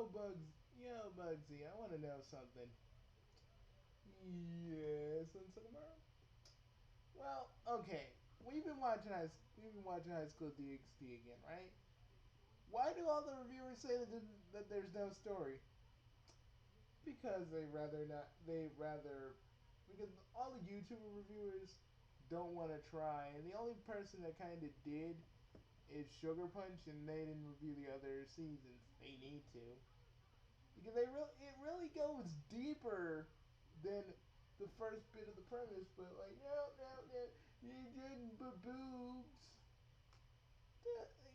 Yo, Bugsy, I want to know something. Yes, and tomorrow. Well, okay. We've been watching High School DxD again, right? Why do all the reviewers say that there's no story? Because they rather not. They rather because all the YouTuber reviewers don't want to try, and the only person that kind of did is Sugar Punch, and they didn't review the other seasons. They need to because it really goes deeper than the first bit of the premise. But like no, you didn't boobs.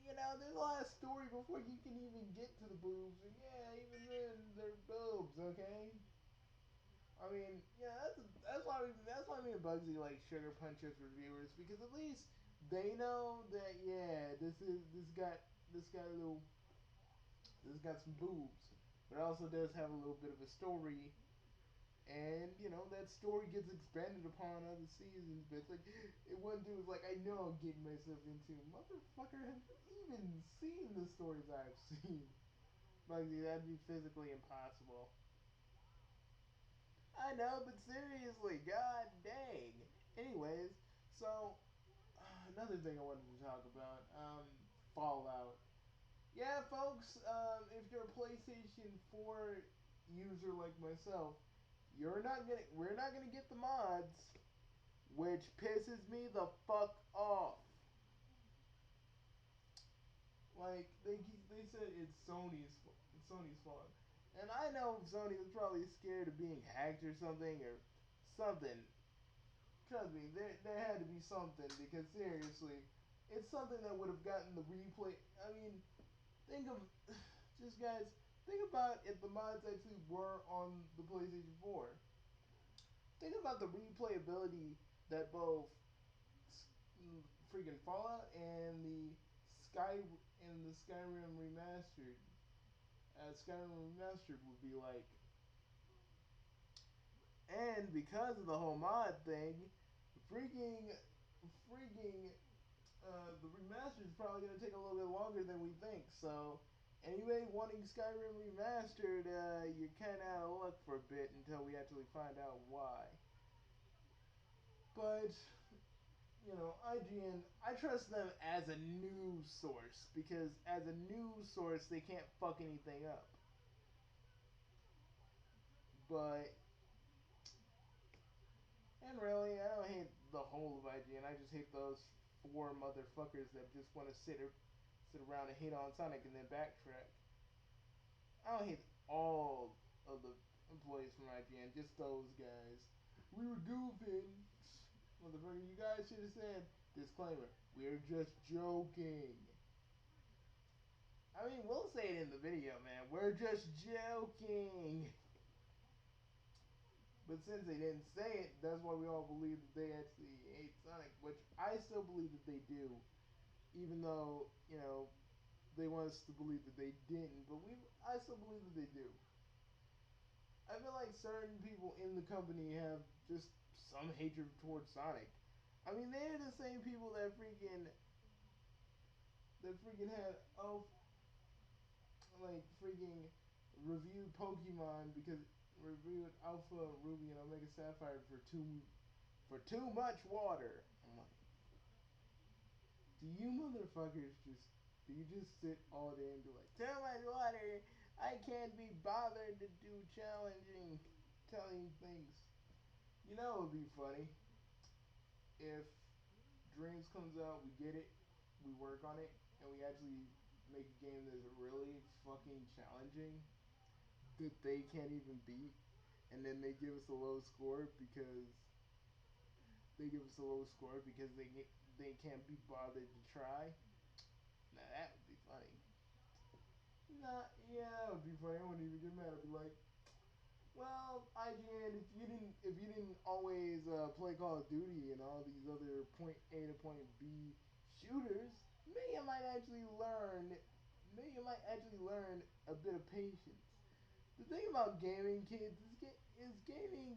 You know, there's a lot of story before you can even get to the boobs. And yeah, even then, they're boobs, okay? I mean, yeah, that's why me and Bugsy like Sugar Punches reviewers because at least they know that yeah, this got a little this got some boobs, but it also does have a little bit of a story, and you know that story gets expanded upon other seasons. But it's like it one dude was like, I know I'm getting myself into. Motherfucker, have you even seen the stories I've seen? Bugsy, that'd be physically impossible. I know, but seriously, god dang. Anyways, so another thing I wanted to talk about, Fallout. Yeah, folks, if you're a PlayStation 4 user like myself, we're not gonna get the mods, which pisses me the fuck off. Like they said it's Sony's fault, and I know Sony was probably scared of being hacked or something something. Trust me, there had to be something because seriously, it's something that would have gotten the replay. I mean, think of just guys. Think about if the mods actually were on the PlayStation 4. Think about the replayability that both freaking Fallout and the Skyrim remastered would be like. And because of the whole mod thing, freaking freaking the remaster is probably going to take a little bit longer than we think. So, anyway, wanting Skyrim remastered, you're kind of out of luck for a bit until we actually find out why. But, you know, IGN, I trust them as a news source because as a news source, they can't fuck anything up. But, and really, I don't hate the whole of IGN. I just hate those four motherfuckers that just want to sit around and hate on Sonic and then backtrack. I don't hate all of the employees from IGN, just those guys. We were goofing. Motherfucker, you guys should have said, disclaimer, we're just joking. I mean, we'll say it in the video, man. We're just joking. But since they didn't say it, that's why we all believe that they actually hate Sonic, which I still believe that they do. Even though, you know, they want us to believe that they didn't, but I still believe that they do. I feel like certain people in the company have just some hatred towards Sonic. I mean, they're the same people that freaking had like freaking reviewed Pokemon because reviewed Alpha Ruby and Omega Sapphire for too much water. I'm like, do you motherfuckers just do you just sit all day and be like, too much water? I can't be bothered to do telling things. You know it would be funny if Dreams comes out, we get it, we work on it, and we actually make a game that's really fucking challenging that they can't even beat, and then they give us a low score because they can't be bothered to try. Now that would be funny. Nah, yeah, that would be funny. I wouldn't even get mad. I'd be like, well, IGN, if you didn't always play Call of Duty and all these other point A to point B shooters, maybe you might actually learn. Maybe you might actually learn a bit of patience. The thing about gaming, kids, is gaming.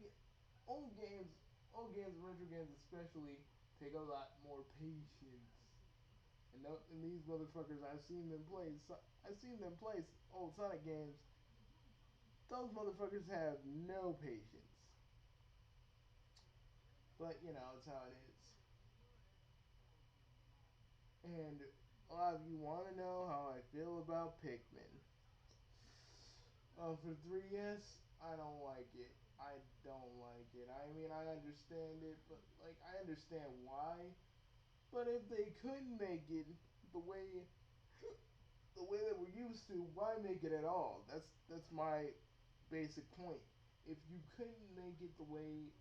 Old games, old games, retro games especially, take a lot more patience. And these motherfuckers, I've seen them play old Sonic games. those motherfuckers have no patience. But you know, it's how it is. And a lot of you want to know how I feel about Pikmin. For 3DS, I don't like it. I don't like it. I mean, I understand it, but like, I understand why. But if they couldn't make it the way the way that we're used to, why make it at all? That's my basic point. If you couldn't make it the way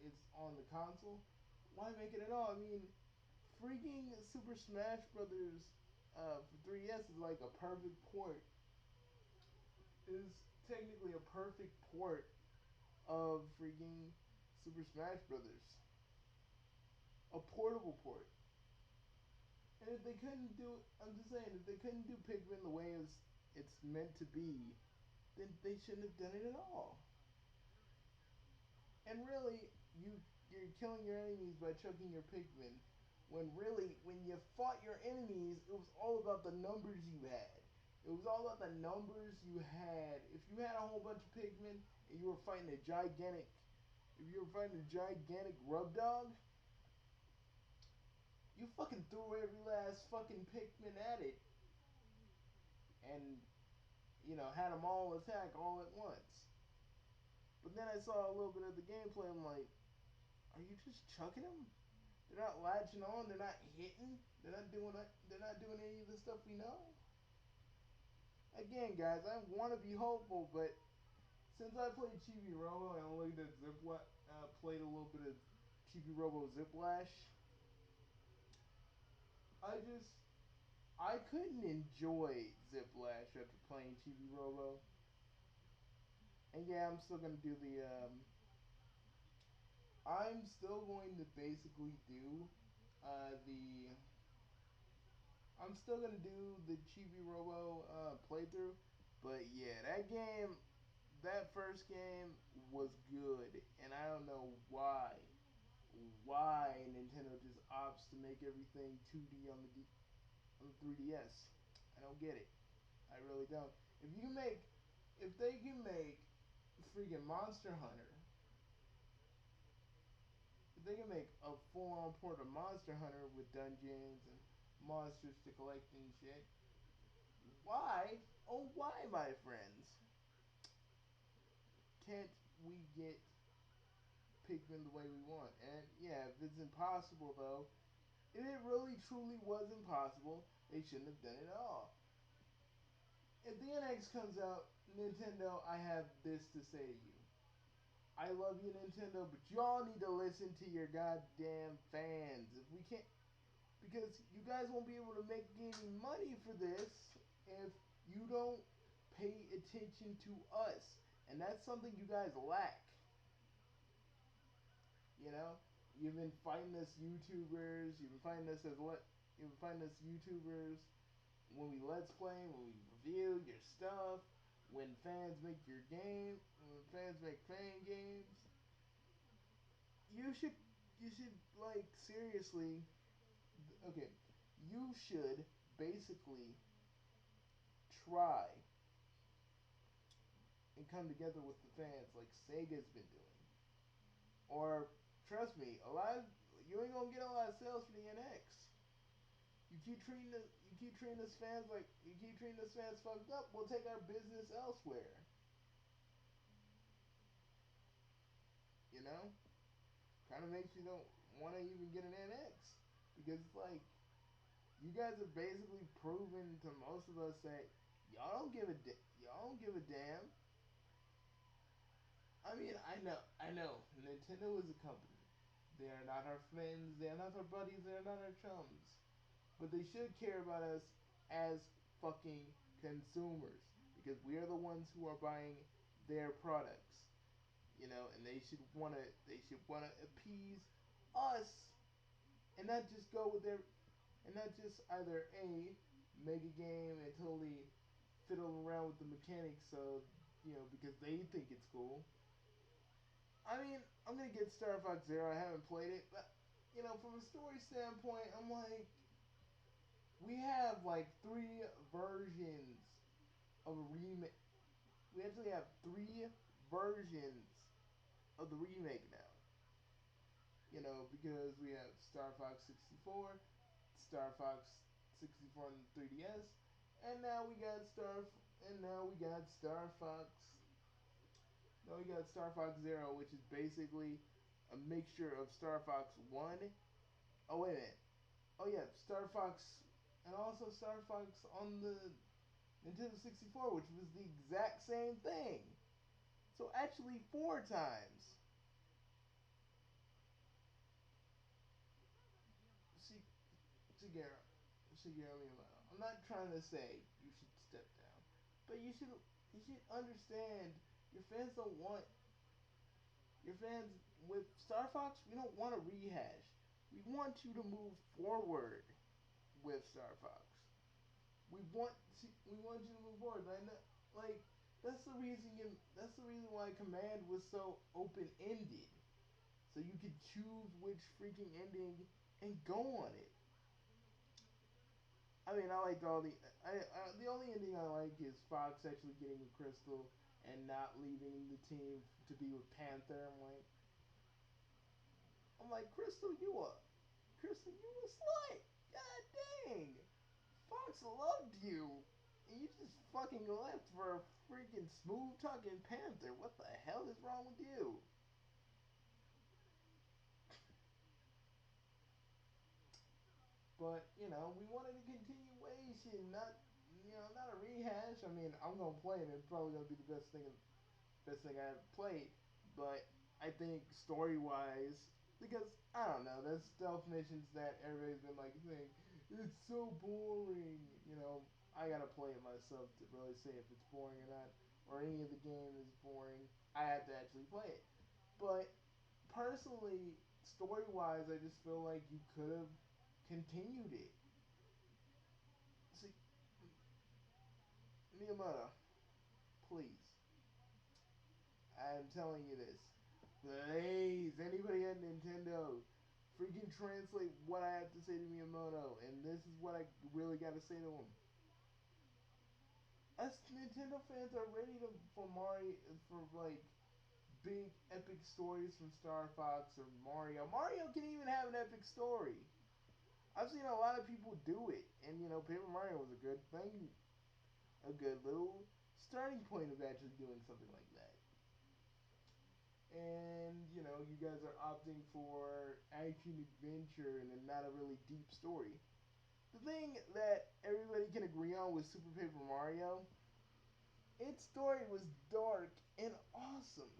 it's on the console, why make it at all? I mean, freaking Super Smash Brothers for 3DS is like a perfect port. Is technically a perfect port of freaking Super Smash Brothers, a portable port. And if they couldn't do, I'm just saying, if they couldn't do Pikmin the way it's meant to be, then they shouldn't have done it at all. And really, you're killing your enemies by choking your Pikmin. When really, when you fought your enemies, it was all about the numbers you had. It was all about the numbers you had. If you had a whole bunch of Pikmin and you were fighting a gigantic, if you were fighting a gigantic rub dog, you fucking threw every last fucking Pikmin at it, and you know had them all attack all at once. But then I saw a little bit of the gameplay. I'm like, are you just chucking them? They're not latching on. They're not hitting. They're not doing. They're not doing any of the stuff we know. Again, guys, I want to be hopeful, but since I played Chibi Robo and I looked at played a little bit of Chibi Robo Ziplash, I just I couldn't enjoy Ziplash after playing Chibi Robo. And yeah, I'm still gonna do the. I'm still going to basically do the. I'm still gonna do the Chibi Robo playthrough, but yeah, that first game was good, and I don't know why Nintendo just opts to make everything 2D on on the 3DS. I don't get it. I really don't. If you can make, if they can make freaking Monster Hunter, if they can make a full-on port of Monster Hunter with dungeons and monsters to collect and shit, why, oh why, my friends, can't we get Pikmin the way we want? And yeah, if it's impossible though, if it really truly was impossible, they shouldn't have done it at all. If the NX comes out, Nintendo, I have this to say to you. I love you, Nintendo, but y'all need to listen to your goddamn fans. If we can't, because you guys won't be able to make any money for this if you don't pay attention to us, and that's something you guys lack. You know, you've been fighting us YouTubers. You've been fighting us You've been fighting us YouTubers when we let's play, when we review your stuff, when fans make your game, when fans make fan games. You should, you should like seriously. Okay, you should basically try and come together with the fans like Sega's been doing. Or trust me, a lot of, you ain't gonna get a lot of sales for the NX. You keep treating us fans like you keep treating us fans fucked up. We'll take our business elsewhere. You know, kind of makes you don't want to even get an NX because it's like you guys have basically proven to most of us that y'all don't give a damn. I mean, I know, Nintendo is a company. They are not our friends. They are not our buddies. They are not our chums. But they should care about us as fucking consumers because we are the ones who are buying their products. You know, and they should wanna appease us and not just go with their and not just either a make a game and totally fiddle around with the mechanics of because they think it's cool. I mean, I'm gonna get Star Fox Zero. I haven't played it, but from a story standpoint, I'm like, we have like three versions of a remake. we actually have three versions of the remake now. You know, because we have Star Fox 64, Star Fox 64 on the 3DS, and now we got Star Fox. Now we got Star Fox Zero, which is basically a mixture of Star Fox One. Oh wait a minute. Oh yeah, Star Fox, and also Star Fox on the Nintendo 64, which was the exact same thing. So actually, four times. See, Shigeru, Shigeru Miyamoto. I'm not trying to say you should step down, but you should understand your fans don't want your fans with Star Fox. We don't want a rehash. We want you to move forward with Star Fox. We want you to move forward. But I know, like that's the reason why Command was so open ended. So you could choose which freaking ending and go on it. I mean, I like all the only ending I like is Fox actually getting a crystal and not leaving the team to be with Panther. I'm like Crystal, you a slut. God dang, Fox loved you, and you just fucking left for a freaking smooth talking Panther. What the hell is wrong with you? But we wanted a continuation, not a rehash. I mean, I'm gonna play it. It's probably gonna be the best thing I ever played. But I think story wise, because I don't know, there's stealth missions that everybody's been like saying it's so boring. I gotta play it myself to really say if it's boring or not, or any of the game is boring. I have to actually play it. But personally, story wise, I just feel like you could have continued it. See, Miyamoto, please, I'm telling you this. Please, anybody at Nintendo, freaking translate what I have to say to Miyamoto, and this is what I really got to say to him. Us Nintendo fans are ready for Mario for like big epic stories from Star Fox or Mario. Mario can even have an epic story. I've seen a lot of people do it, and Paper Mario was a good thing, a good little starting point of actually doing something like that. And you guys are opting for action adventure and not a really deep story. The thing that everybody can agree on with Super Paper Mario, its story was dark and awesome,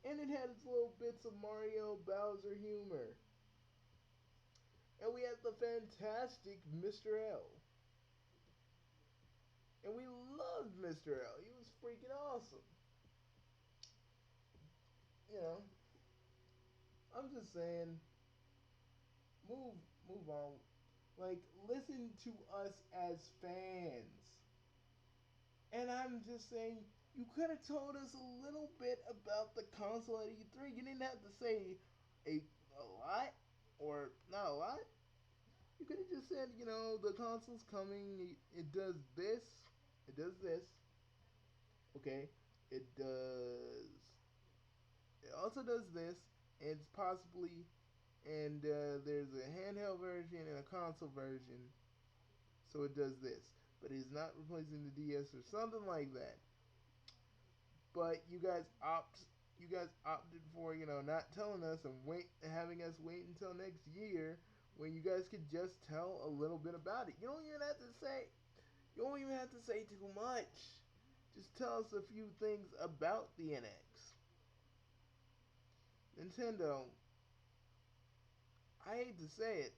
and it had its little bits of Mario Bowser humor. And we had the fantastic Mr. L. And we loved Mr. L. He was freaking awesome. You know, I'm just saying, move move on. Like, listen to us as fans. And I'm just saying, you could have told us a little bit about the console at E3. You didn't have to say a, a lot, or not a lot. You could have just said, the console's coming. It does this. It does this. Okay. It does. It also does this. And it's possibly. And there's a handheld version and a console version. So it does this. But it's not replacing the DS or something like that. But you guys opted for not telling us and having us wait until next year when you guys could just tell a little bit about it. You don't even have to say too much. Just tell us a few things about the NX. Nintendo, I hate to say it.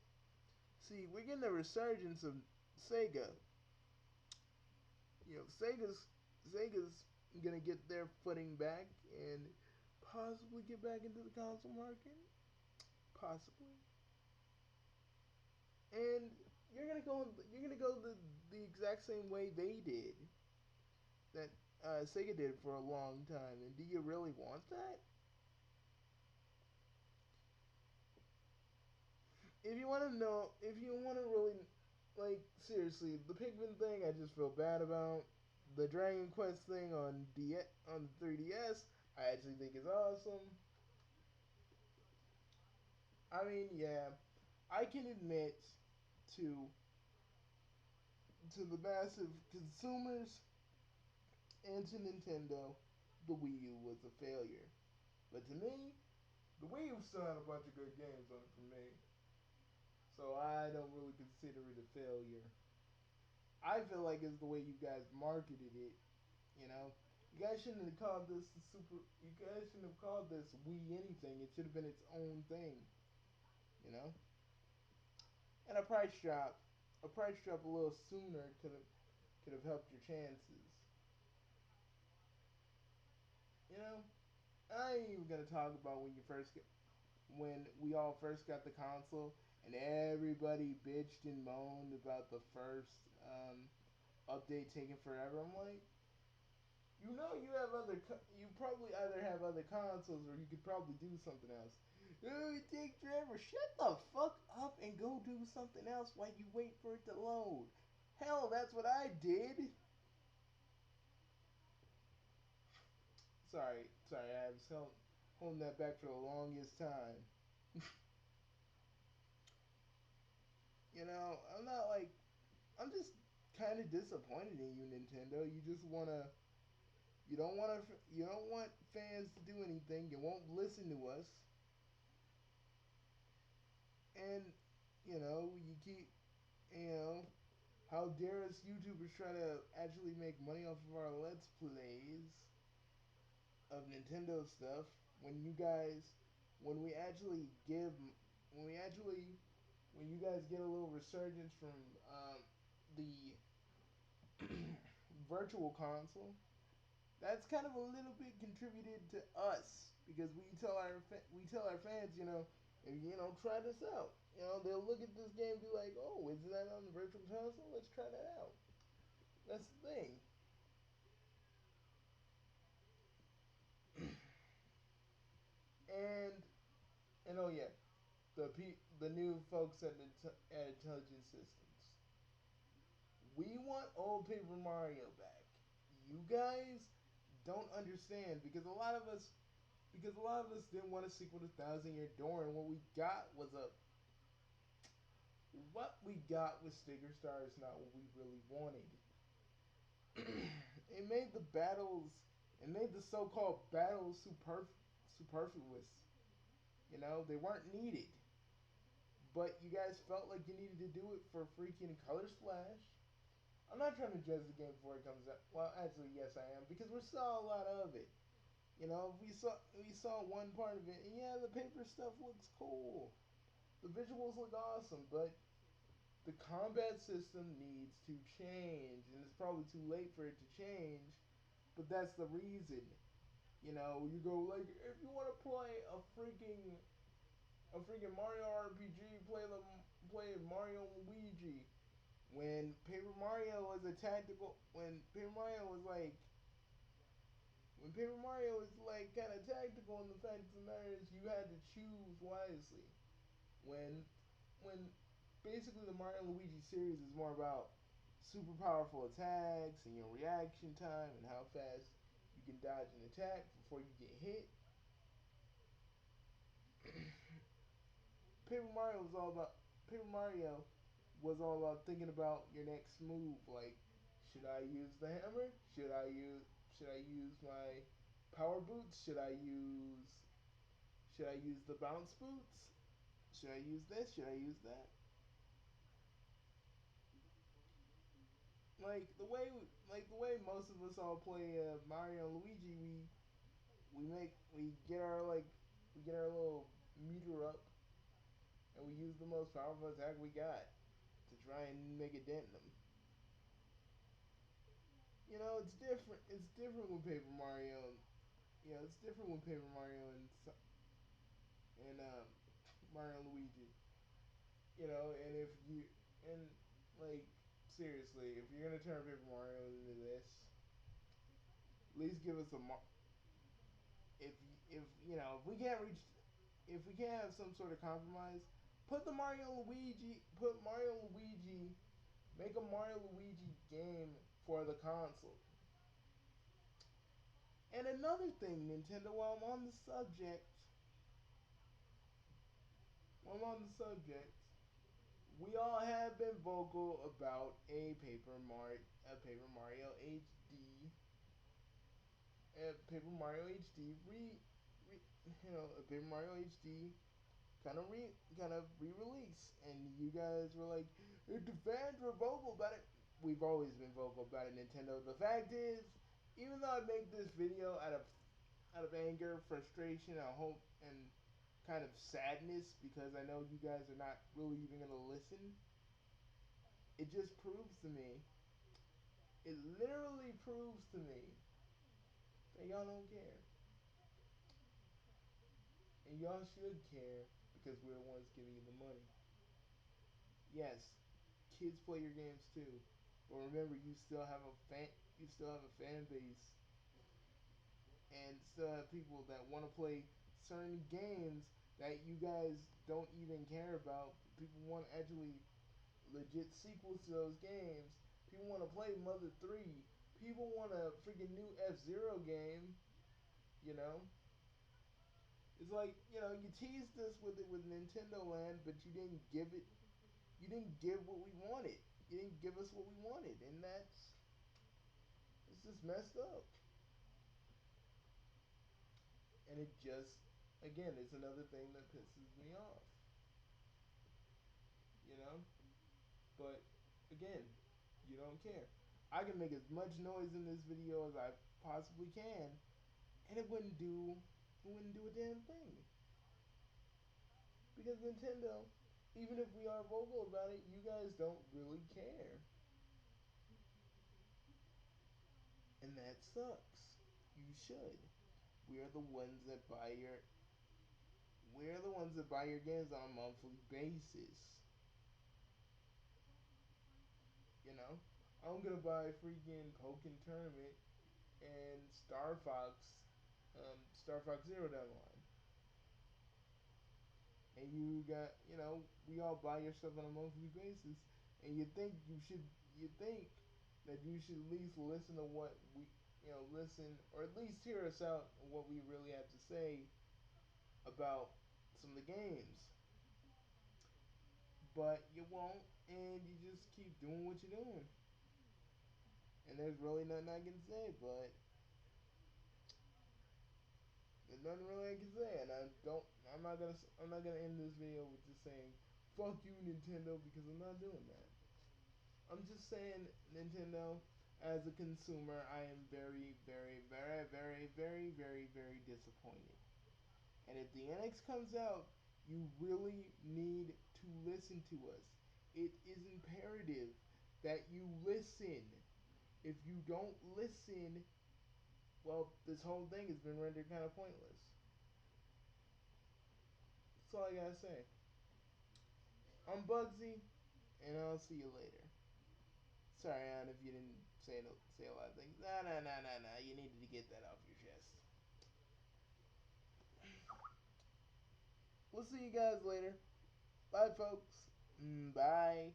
See, we're getting a resurgence of Sega. Sega's gonna get their footing back and possibly get back into the console market. Possibly. And you're gonna go the exact same way they did, that Sega did for a long time. And do you really want that? If you want to really, like, seriously, the Pikmin thing, I just feel bad about. the Dragon Quest thing on on the 3DS, I actually think is awesome. I mean, yeah, I can admit to the massive consumers and to Nintendo, the Wii U was a failure. But to me, the Wii U still had a bunch of good games on it for me, so I don't really consider it a failure. I feel like it's the way you guys marketed it. You know, you guys shouldn't have called this the super. You guys shouldn't have called this Wii anything. It should have been its own thing. You know, and a price drop a little sooner could have helped your chances. You know, I ain't even gonna talk about when we all first got the console and everybody bitched and moaned about the first update taking forever. I'm like, you know, you probably either have other consoles or you could probably do something else. Oh, it takes forever. Shut the fuck up and go do something else while you wait for it to load. Hell, that's what I did. Sorry, I was holding that back for the longest time. You know, I'm just kind of disappointed in you, Nintendo. You don't want fans to do anything. You won't listen to us, and you know, how dare us YouTubers try to actually make money off of our Let's Plays of Nintendo stuff when you guys, when we actually give, when we actually, when you guys get a little resurgence from the virtual console, that's kind of a little bit contributed to us because we tell our fans, try this out. You know, they'll look at this game and be like, oh, isn't that on the virtual console? Let's try that out. That's the thing. And oh yeah, the new folks at Intelligent Systems. We want old Paper Mario back. You guys don't understand because a lot of us didn't want a sequel to Thousand Year Door, and what we got with Sticker Star is not what we really wanted. it made the battles, it made the so-called battles superfluous. You know, they weren't needed, but you guys felt like you needed to do it for freaking Color Splash. I'm not trying to judge the game before it comes out. Well, actually, yes, I am because we saw a lot of it. You know, we saw one part of it, and yeah, the paper stuff looks cool. The visuals look awesome, but the combat system needs to change, and it's probably too late for it to change. But that's the reason. You know, you go like, if you want to play a freaking Mario RPG, play Mario and Luigi. When Paper Mario was like when Paper Mario was like kind of tactical, and the fact of the matter is you had to choose wisely. When when basically the Mario and Luigi series is more about super powerful attacks and your reaction time and how fast you can dodge an attack before you get hit. Paper Mario was all about Paper Mario was all about thinking about your next move. Like, should I use the hammer? Should I use my power boots? Should I use the bounce boots? Should I use this? Should I use that? Like the way most of us all play Mario and Luigi, we get our little meter up and we use the most powerful attack we got to try and make a dent in them. You know, it's different. It's different with Paper Mario. It's different with Paper Mario and Mario and Luigi. You know, and if you and like seriously, if you're gonna turn Paper Mario into this, at least give us if if we can't have some sort of compromise, put Mario Luigi, make a Mario Luigi game for the console. And another thing, Nintendo, while I'm on the subject, we all have been vocal about a Paper Mario HD, Paper Mario HD a Paper Mario HD kind of re-release, and you guys were like, the fans were vocal about it. We've always been vocal about it, Nintendo. The fact is, even though I make this video out of anger, frustration, and hope, and kind of sadness because I know you guys are not really even gonna listen, it just proves to me. It literally proves to me that y'all don't care, and y'all should care because we're the ones giving you the money. Yes, kids play your games too, but remember, you still have a fan base, and still have people that want to play certain games that you guys don't even care about. People want actually legit sequels to those games. People want to play Mother 3. People want a freaking new F-Zero game, you know? It's like, you teased us with it with Nintendo Land, but you didn't give what we wanted. You didn't give us what we wanted, and it's just messed up. And it just, again, it's another thing that pisses me off, you know? But, again, you don't care. I can make as much noise in this video as I possibly can, and it wouldn't do a damn thing. Because Nintendo, even if we are vocal about it, you guys don't really care. And that sucks. You should. We are the ones that buy your we're the ones that buy your games on a monthly basis. You know? I'm gonna buy freaking Pokken Tournament and Star Fox Zero down the line. And we all buy your stuff on a monthly basis, and you think that you should at least listen to what listen, or at least hear us out on what we really have to say about some of the games. But you won't, and you just keep doing what you're doing. And there's really nothing I can say, but there's nothing really I can say, and I'm not gonna end this video with just saying fuck you Nintendo, because I'm not doing that. I'm just saying, Nintendo, as a consumer, I am very, very, very, very, very, very, very disappointed. And if the NX comes out, you really need to listen to us. It is imperative that you listen. If you don't listen, well, this whole thing has been rendered kind of pointless. That's all I gotta say. I'm Bugsy, and I'll see you later. Sorry, Ann, if you didn't say a lot of things. Nah. You needed to get that off your chest. We'll see you guys later. Bye, folks. Bye.